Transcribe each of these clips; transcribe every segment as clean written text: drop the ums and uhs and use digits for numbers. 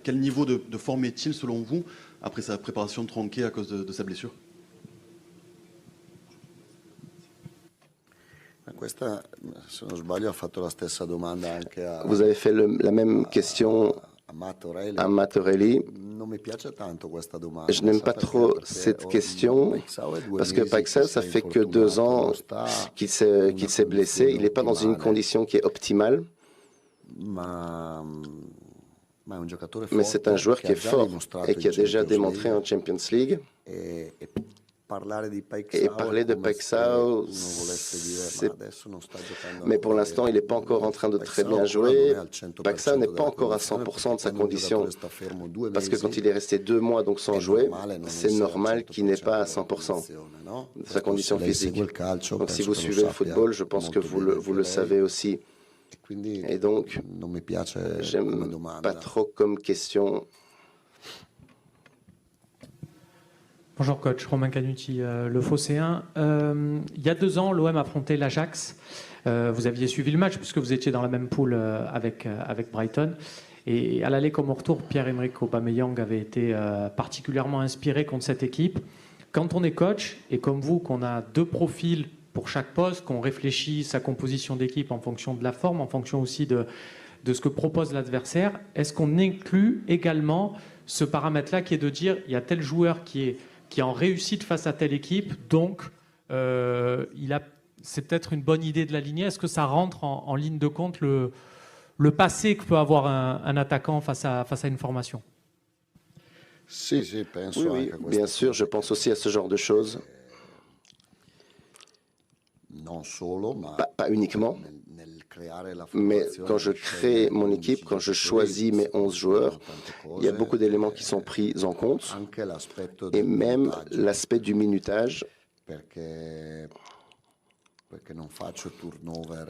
À quel niveau de forme est-il selon vous après sa préparation tronquée à cause de sa blessure? Vous avez fait la même question à Matorelli. Je n'aime pas trop cette question parce que Paixão, ça fait que 2 ans qu'il s'est blessé. Il n'est pas dans une condition qui est optimale. Mais c'est un joueur qui est fort et qui a déjà démontré en Champions League. Et parler de Paixão, mais pour l'instant, il n'est pas encore en train de très bien jouer. Paixão n'est pas encore à 100% de sa condition, parce que quand il est resté 2 mois donc sans jouer, c'est normal qu'il n'est pas à 100% de sa condition physique. Donc si vous suivez le football, je pense que vous le savez aussi. Et donc, j'aime pas trop comme question. Bonjour coach, Romain Canuti, le Phocéen. Il y a 2 ans, l'OM affrontait l'Ajax. Vous aviez suivi le match puisque vous étiez dans la même poule avec Brighton. Et à l'aller comme au retour, Pierre-Emerick Aubameyang avait été particulièrement inspiré contre cette équipe. Quand on est coach, et comme vous, qu'on a 2 profils pour chaque poste, qu'on réfléchit sa composition d'équipe en fonction de la forme, en fonction aussi de ce que propose l'adversaire, est-ce qu'on inclut également ce paramètre-là qui est de dire il y a tel joueur qui est en réussite face à telle équipe, donc c'est peut-être une bonne idée de l'aligner. Est-ce que ça rentre en ligne de compte le passé que peut avoir un attaquant face à une formation? Oui, bien sûr, je pense aussi à ce genre de choses. Pas uniquement, mais quand je crée mon équipe, quand je choisis mes 11 joueurs, il y a beaucoup d'éléments qui sont pris en compte, et même l'aspect du minutage.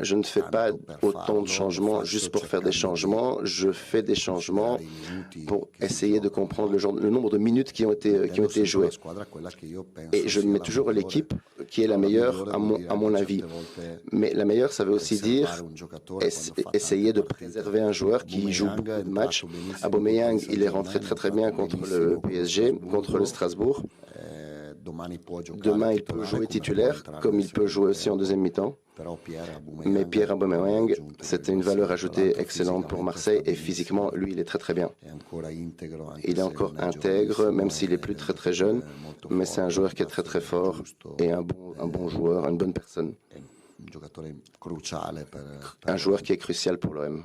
Je ne fais pas autant de changements juste pour faire des changements. Je fais des changements pour essayer de comprendre le nombre de minutes qui ont été jouées. Et je mets toujours l'équipe qui est la meilleure, à mon avis. Mais la meilleure, ça veut aussi dire essayer de préserver un joueur qui joue beaucoup de matchs. Aubameyang, il est rentré très très bien contre le PSG, contre le Strasbourg. Demain, il peut jouer titulaire, comme il peut jouer aussi en deuxième mi-temps. Mais Pierre Aubameyang, c'était une valeur ajoutée excellente pour Marseille et physiquement, lui, il est très très bien. Il est encore intègre, même s'il est plus très très jeune, mais c'est un joueur qui est très très fort et un bon joueur, une bonne personne. Un joueur qui est crucial pour l'OM.